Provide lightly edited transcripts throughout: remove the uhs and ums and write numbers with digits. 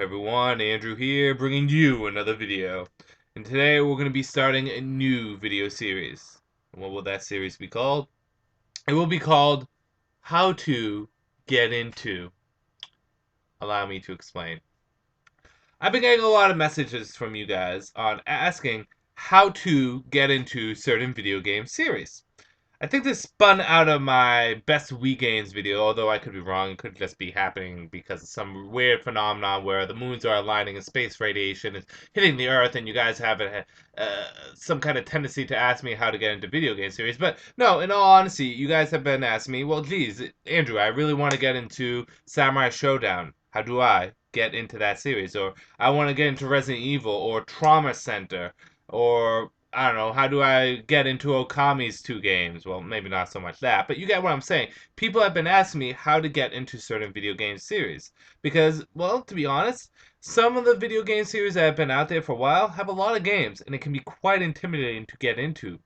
Everyone, Andrew here, bringing you another video. And today we're going to be starting a new video series. And what will that series be called? It will be called How to Get Into. Allow me to explain. I've been getting a lot of messages from you guys on asking how to get into certain video game series. I think this spun out of my best Wii games video, although I could be wrong. It could just be happening because of some weird phenomenon where the moons are aligning and space radiation is hitting the Earth, and you guys have some kind of tendency to ask me how to get into video game series. But no, in all honesty, you guys have been asking me, well, geez, Andrew, I really want to get into Samurai Showdown. How do I get into that series? Or I want to get into Resident Evil or Trauma Center or I don't know, how do I get into Okami's two games? Well, maybe not so much that, but you get what I'm saying. People have been asking me how to get into certain video game series. Because, well, to be honest, some of the video game series that have been out there for a while have a lot of games, and it can be quite intimidating to get into.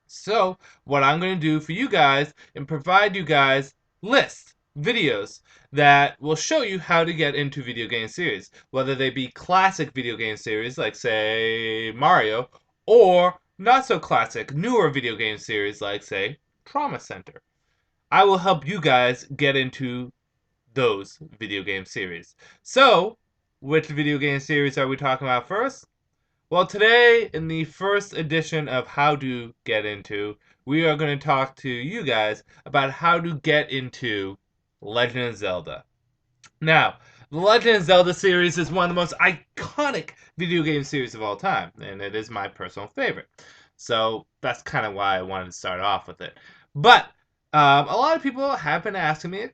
So, what I'm going to do for you guys and provide you guys lists, videos that will show you how to get into video game series, whether they be classic video game series like say Mario or not so classic, newer video game series like say Trauma Center. I will help you guys get into those video game series. So, which video game series are we talking about first? Well, today, in the first edition of How to Get Into, we are going to talk to you guys about how to get into Legend of Zelda. Now, the Legend of Zelda series is one of the most iconic video game series of all time, and it is my personal favorite. So, that's kind of why I wanted to start off with it. But, a lot of people have been asking me,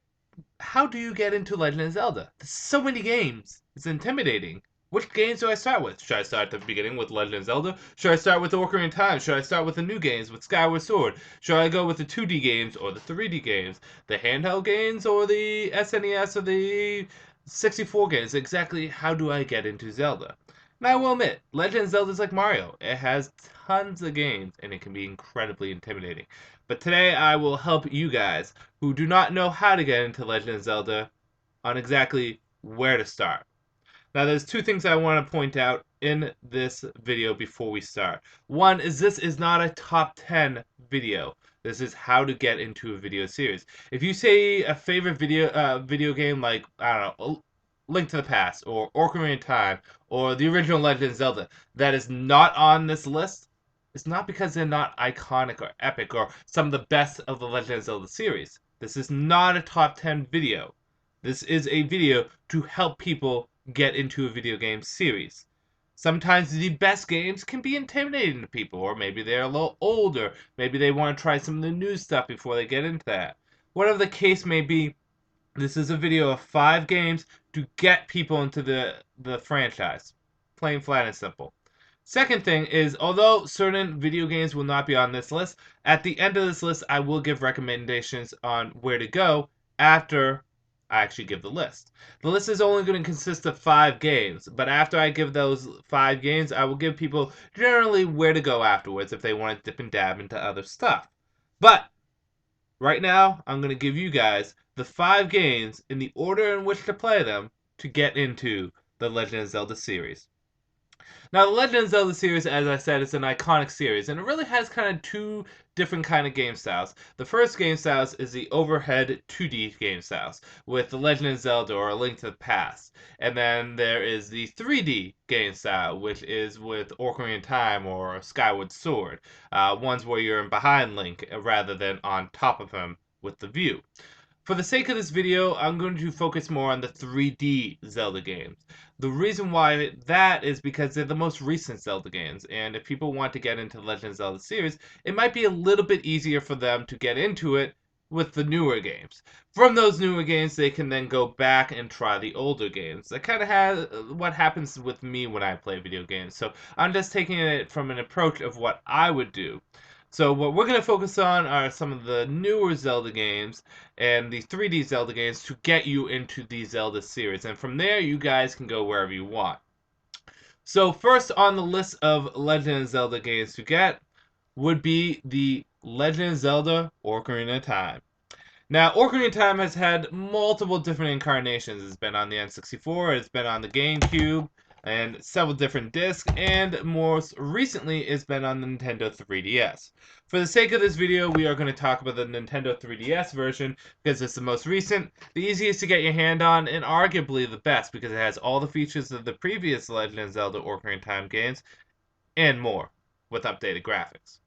how do you get into Legend of Zelda? There's so many games. It's intimidating. Which games do I start with? Should I start at the beginning with Legend of Zelda? Should I start with Ocarina of Time? Should I start with the new games with Skyward Sword? Should I go with the 2D games or the 3D games? The handheld games or the SNES or the 64 games? Exactly how do I get into Zelda? And I will admit, Legend of Zelda is like Mario. It has tons of games and it can be incredibly intimidating. But today I will help you guys who do not know how to get into Legend of Zelda on exactly where to start. Now, there's two things I want to point out in this video before we start. One is this is not a top 10 video. This is how to get into a video series. If you say a favorite video game like, I don't know, Link to the Past or Ocarina of Time or the original Legend of Zelda that is not on this list, it's not because they're not iconic or epic or some of the best of the Legend of Zelda series. This is not a top 10 video. This is a video to help people get into a video game series. Sometimes the best games can be intimidating to people, or maybe they're a little older. Maybe they want to try some of the new stuff before they get into that. Whatever the case may be, this is a video of 5 games to get people into the franchise. Plain, flat, and simple. Second thing is, although certain video games will not be on this list, at the end of this list I will give recommendations on where to go after I actually give the list. The list is only going to consist of 5 games, but after I give those 5 games, I will give people generally where to go afterwards if they want to dip and dab into other stuff. But right now, I'm going to give you guys the 5 games in the order in which to play them to get into the Legend of Zelda series. Now, the Legend of Zelda series, as I said, is an iconic series, and it really has kind of 2 different kind of game styles. The first game styles is the overhead 2D game styles, with The Legend of Zelda or A Link to the Past. And then there is the 3D game style, which is with Ocarina of Time or Skyward Sword. Ones where you're in behind Link rather than on top of him with the view. For the sake of this video, I'm going to focus more on the 3D Zelda games. The reason why that is because they're the most recent Zelda games, and if people want to get into the Legend of Zelda series, it might be a little bit easier for them to get into it with the newer games. From those newer games, they can then go back and try the older games. That kind of has what happens with me when I play video games, so I'm just taking it from an approach of what I would do. So what we're going to focus on are some of the newer Zelda games and the 3D Zelda games to get you into the Zelda series. And from there, you guys can go wherever you want. So first on the list of Legend of Zelda games to get would be the Legend of Zelda Ocarina of Time. Now, Ocarina of Time has had multiple different incarnations. It's been on the N64, it's been on the GameCube, and several different discs, and most recently, it's been on the Nintendo 3DS. For the sake of this video, we are going to talk about the Nintendo 3DS version because it's the most recent, the easiest to get your hand on, and arguably the best because it has all the features of the previous Legend of Zelda Ocarina of Time games and more with updated graphics.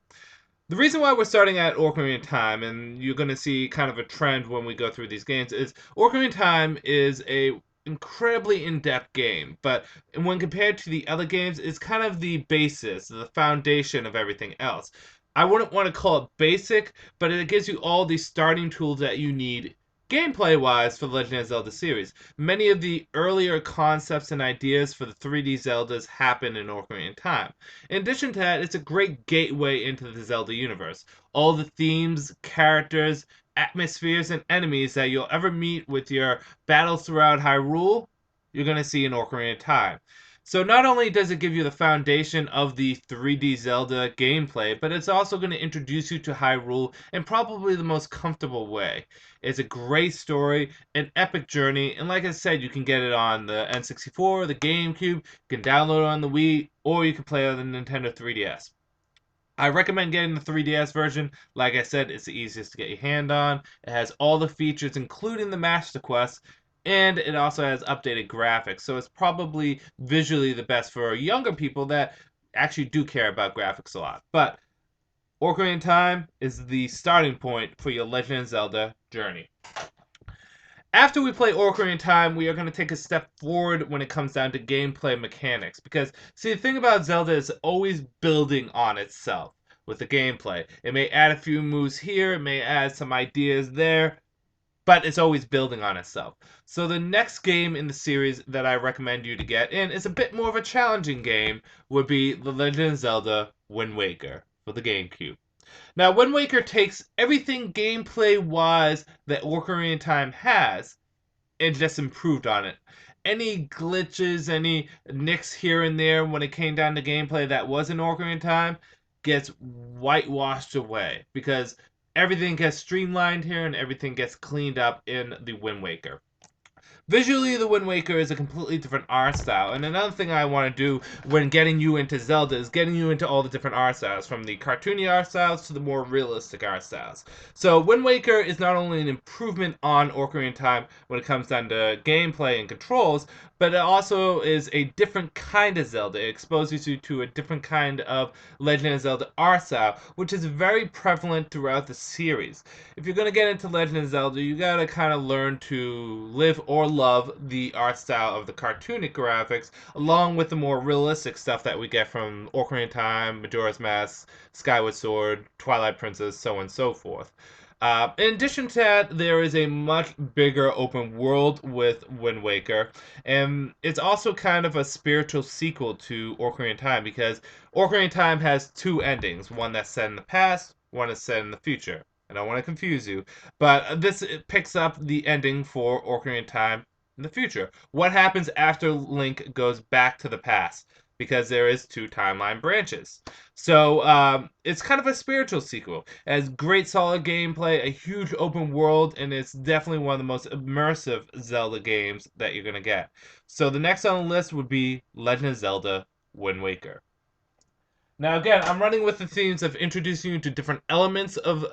The reason why we're starting at Ocarina of Time, and you're going to see kind of a trend when we go through these games, is Ocarina of Time is a incredibly in-depth game, but when compared to the other games, it's kind of the basis, the foundation of everything else. I wouldn't want to call it basic, but it gives you all the starting tools that you need gameplay-wise for the Legend of Zelda series. Many of the earlier concepts and ideas for the 3D Zeldas happen in Ocarina of Time. In addition to that, it's a great gateway into the Zelda universe. All the themes, characters, atmospheres, and enemies that you'll ever meet with your battles throughout Hyrule, you're going to see in Ocarina of Time. So not only does it give you the foundation of the 3D Zelda gameplay, but it's also going to introduce you to Hyrule in probably the most comfortable way. It's a great story, an epic journey, and like I said, you can get it on the N64, the GameCube, you can download it on the Wii, or you can play it on the Nintendo 3DS. I recommend getting the 3DS version. Like I said, it's the easiest to get your hand on. It has all the features, including the Master Quest, and it also has updated graphics. So it's probably visually the best for younger people that actually do care about graphics a lot. But Ocarina of Time is the starting point for your Legend of Zelda journey. After we play Ocarina of Time, we are going to take a step forward when it comes down to gameplay mechanics. Because, see, the thing about Zelda is always building on itself with the gameplay. It may add a few moves here, it may add some ideas there, but it's always building on itself. So the next game in the series that I recommend you to get in is a bit more of a challenging game, would be The Legend of Zelda Wind Waker for the GameCube. Now, Wind Waker takes everything gameplay-wise that Ocarina of Time has and just improved on it. Any glitches, any nicks here and there when it came down to gameplay that was in Ocarina of Time gets whitewashed away because everything gets streamlined here and everything gets cleaned up in the Wind Waker. Visually, the Wind Waker is a completely different art style, and another thing I want to do when getting you into Zelda is getting you into all the different art styles, from the cartoony art styles to the more realistic art styles. So Wind Waker is not only an improvement on Ocarina of Time when it comes down to gameplay and controls, but it also is a different kind of Zelda. It exposes you to a different kind of Legend of Zelda art style, which is very prevalent throughout the series. If you're gonna get into Legend of Zelda, you gotta kind of learn to live or love the art style of the cartoonic graphics, along with the more realistic stuff that we get from Ocarina of Time, Majora's Mask, Skyward Sword, Twilight Princess, so on and so forth. In addition to that, there is a much bigger open world with Wind Waker, and it's also kind of a spiritual sequel to Ocarina of Time because Ocarina of Time has two endings, one that's set in the past, one is set in the future. I don't want to confuse you, but this picks up the ending for Ocarina of Time in the future. What happens after Link goes back to the past? Because there is two timeline branches. So it's kind of a spiritual sequel. It has great solid gameplay, a huge open world, and it's definitely one of the most immersive Zelda games that you're going to get. So the next on the list would be Legend of Zelda Wind Waker. Now, again, I'm running with the themes of introducing you to different elements of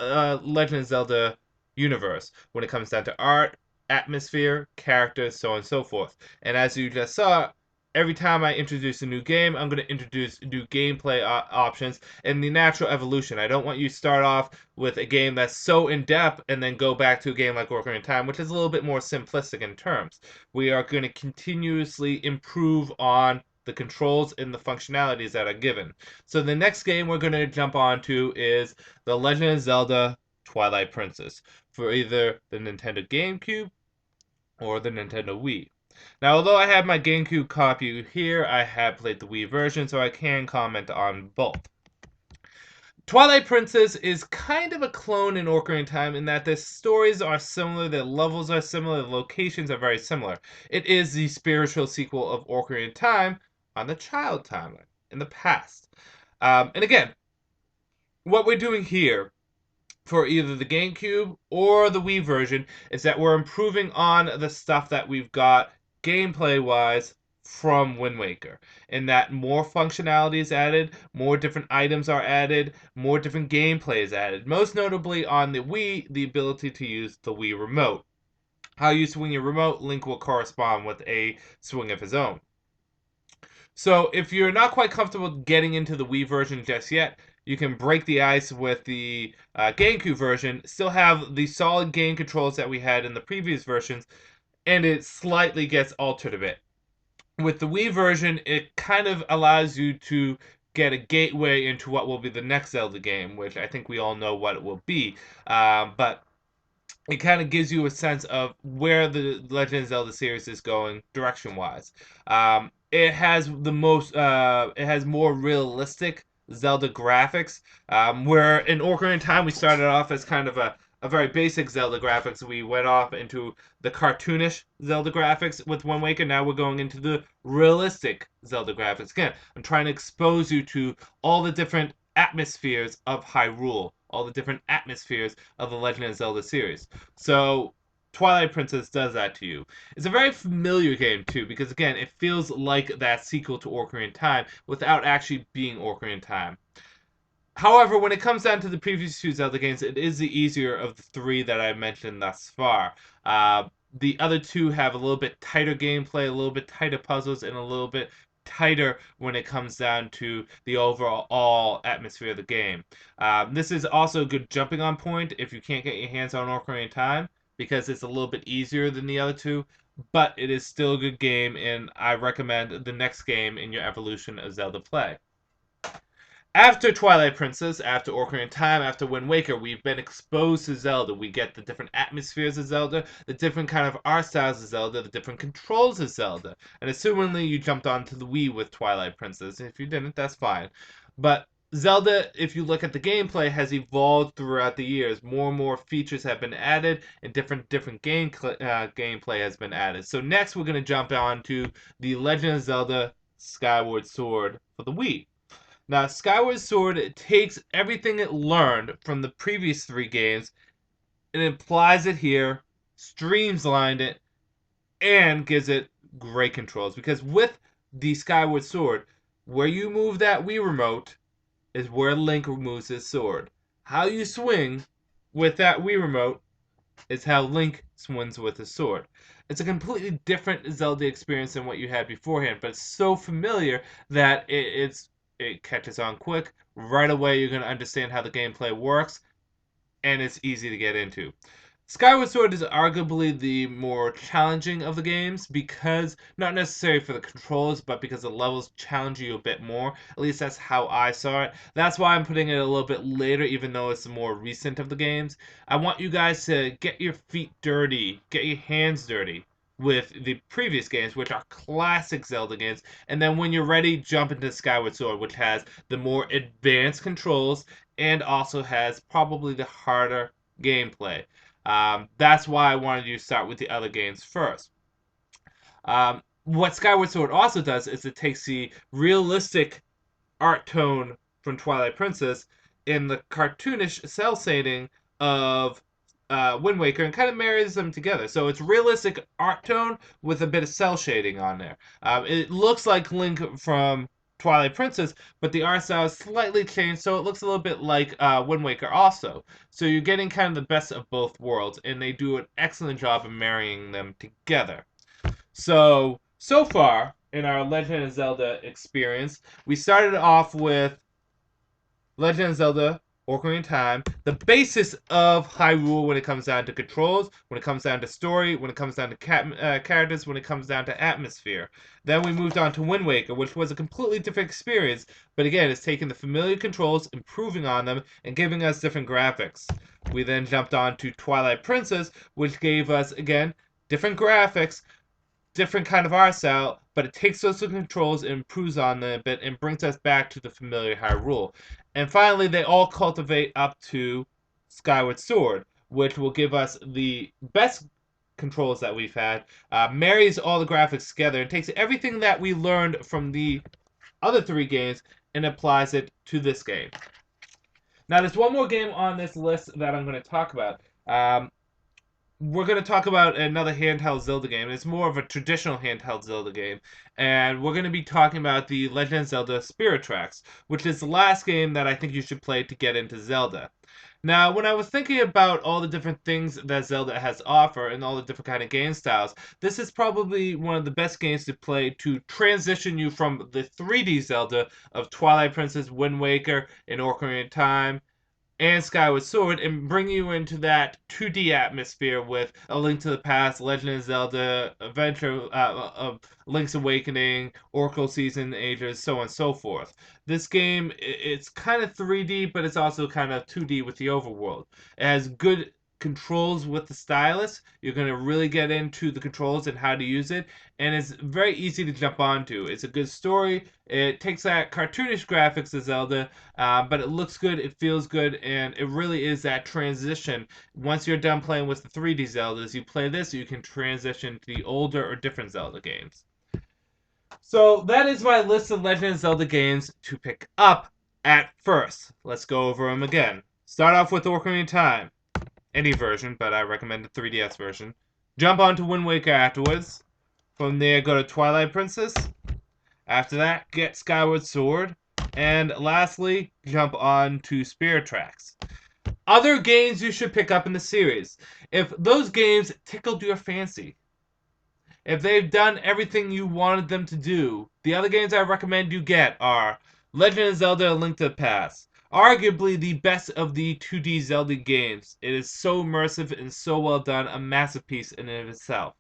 Legend of Zelda universe when it comes down to art, atmosphere, characters, so on and so forth. And as you just saw, every time I introduce a new game, I'm going to introduce new gameplay options and the natural evolution. I don't want you to start off with a game that's so in-depth and then go back to a game like Ocarina of Time, which is a little bit more simplistic in terms. We are going to continuously improve on the controls and the functionalities that are given. So the next game we're going to jump on to is The Legend of Zelda Twilight Princess for either the Nintendo GameCube or the Nintendo Wii. Now, although I have my GameCube copy here, I have played the Wii version, so I can comment on both. Twilight Princess is kind of a clone in Ocarina of Time in that the stories are similar, the levels are similar, the locations are very similar. It is the spiritual sequel of Ocarina of Time on the child timeline in the past. And again, what we're doing here for either the GameCube or the Wii version is that we're improving on the stuff that we've got gameplay wise from Wind Waker. In that more functionality is added, more different items are added, more different gameplay is added. Most notably on the Wii, the ability to use the Wii remote. How you swing your remote, Link will correspond with a swing of his own. So if you're not quite comfortable getting into the Wii version just yet, you can break the ice with the GameCube version, still have the solid game controls that we had in the previous versions, and it slightly gets altered a bit. With the Wii version, it kind of allows you to get a gateway into what will be the next Zelda game, which I think we all know what it will be. But it kind of gives you a sense of where the Legend of Zelda series is going direction wise. It has it has more realistic Zelda graphics. Where in Ocarina of Time we started off as kind of a very basic Zelda graphics. We went off into the cartoonish Zelda graphics with Wind Waker. Now we're going into the realistic Zelda graphics. Again, I'm trying to expose you to all the different atmospheres of Hyrule, all the different atmospheres of the Legend of Zelda series. So Twilight Princess does that to you. It's a very familiar game too, because again, it feels like that sequel to Ocarina of Time without actually being Ocarina of Time. However, when it comes down to the previous two Zelda games, it is the easier of the three that I mentioned thus far. The other two have a little bit tighter gameplay, a little bit tighter puzzles, and a little bit tighter when it comes down to the overall atmosphere of the game. This is also a good jumping on point if you can't get your hands on Ocarina of Time, because it's a little bit easier than the other two, but it is still a good game, and I recommend the next game in your evolution of Zelda play. After Twilight Princess, after Ocarina of Time, after Wind Waker, we've been exposed to Zelda. We get the different atmospheres of Zelda, the different kind of art styles of Zelda, the different controls of Zelda. And assumingly you jumped onto the Wii with Twilight Princess. If you didn't, that's fine. But Zelda, if you look at the gameplay, has evolved throughout the years. More and more features have been added, and different gameplay has been added. So next, we're going to jump on to the Legend of Zelda Skyward Sword for the Wii. Now, Skyward Sword takes everything it learned from the previous three games and applies it here, streamlined it, and gives it great controls. Because with the Skyward Sword, where you move that Wii remote is where Link moves his sword. How you swing with that Wii remote is how Link swings with his sword. It's a completely different Zelda experience than what you had beforehand, but it's so familiar that it catches on quick. Right away, you're going to understand how the gameplay works, and it's easy to get into. Skyward Sword is arguably the more challenging of the games because, not necessarily for the controls, but because the levels challenge you a bit more. At least that's how I saw it. That's why I'm putting it a little bit later, even though it's the more recent of the games. I want you guys to get your feet dirty, get your hands dirty with the previous games, which are classic Zelda games, and then when you're ready, jump into Skyward Sword, which has the more advanced controls and also has probably the harder gameplay. That's why I wanted you to start with the other games first. What Skyward Sword also does is it takes the realistic art tone from Twilight Princess in the cartoonish cell shading of Wind Waker and kind of marries them together. So it's realistic art tone with a bit of cell shading on there. It looks like Link from Twilight Princess, but the art style is slightly changed, so it looks a little bit like Wind Waker also. So you're getting kind of the best of both worlds, and they do an excellent job of marrying them together. So far in our Legend of Zelda experience, we started off with Legend of Zelda Ocarina of Time, the basis of Hyrule when it comes down to controls, when it comes down to story, when it comes down to characters, when it comes down to atmosphere. Then we moved on to Wind Waker, which was a completely different experience, but again, it's taking the familiar controls, improving on them, and giving us different graphics. We then jumped on to Twilight Princess, which gave us, again, different graphics, different kind of art style, but it takes those controls and improves on them a bit and brings us back to the familiar Hyrule. And finally, they all cultivate up to Skyward Sword, which will give us the best controls that we've had, marries all the graphics together, and takes everything that we learned from the other three games and applies it to this game. Now, there's one more game on this list that I'm going to talk about. Um, we're going to talk about another handheld Zelda game. It's more of a traditional handheld Zelda game. And we're going to be talking about the Legend of Zelda Spirit Tracks, which is the last game that I think you should play to get into Zelda. Now, when I was thinking about all the different things that Zelda has to offer and all the different kind of game styles, this is probably one of the best games to play to transition you from the 3D Zelda of Twilight Princess, Wind Waker, and Ocarina of Time and Skyward Sword and bring you into that 2D atmosphere with A Link to the Past, Legend of Zelda, Adventure of Link's Awakening, Oracle Season Ages, so on and so forth. This game, it's kind of 3D, but it's also kind of 2D with the overworld. It has good controls with the stylus. You're going to really get into the controls and how to use it, and it's very easy to jump onto. It's a good story. It takes that cartoonish graphics of Zelda, but it looks good, it feels good, and it really is that transition. Once you're done playing with the 3D Zeldas, you play this, you can transition to the older or different Zelda games. So that is my list of Legend of Zelda games to pick up at first. Let's go over them again. Start off with Ocarina of Time. Any version, but I recommend the 3DS version. Jump onto Wind Waker afterwards. From there, go to Twilight Princess. After that, get Skyward Sword. And lastly, jump on to Spirit Tracks. Other games you should pick up in the series. If those games tickled your fancy, if they've done everything you wanted them to do, the other games I recommend you get are Legend of Zelda: A Link to the Past. Arguably the best of the 2D Zelda games. It is so immersive and so well done, a masterpiece in and of itself.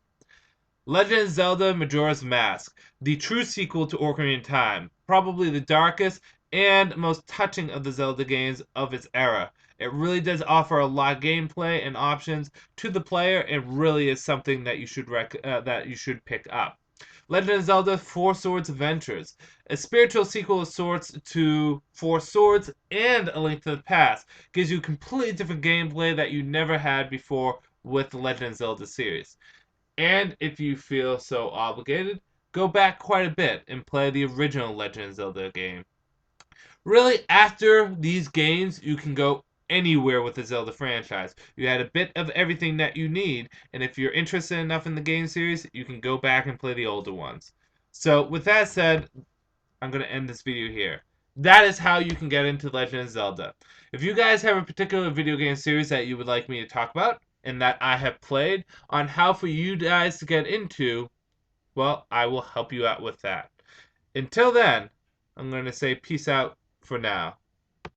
Legend of Zelda: Majora's Mask, the true sequel to Ocarina of Time, probably the darkest and most touching of the Zelda games of its era. It really does offer a lot of gameplay and options to the player, and really is something that you should pick up. Legend of Zelda: Four Swords Adventures, a spiritual sequel of sorts to Four Swords and A Link to the Past, gives you completely different gameplay that you never had before with the Legend of Zelda series. And if you feel so obligated, go back quite a bit and play the original Legend of Zelda game. Really, after these games, you can go anywhere with the Zelda franchise. You had a bit of everything that you need, and if you're interested enough in the game series, you can go back and play the older ones. So, with that said, I'm going to end this video here. That is how you can get into Legend of Zelda. If you guys have a particular video game series that you would like me to talk about, and that I have played, on how for you guys to get into, well, I will help you out with that. Until then, I'm going to say peace out for now.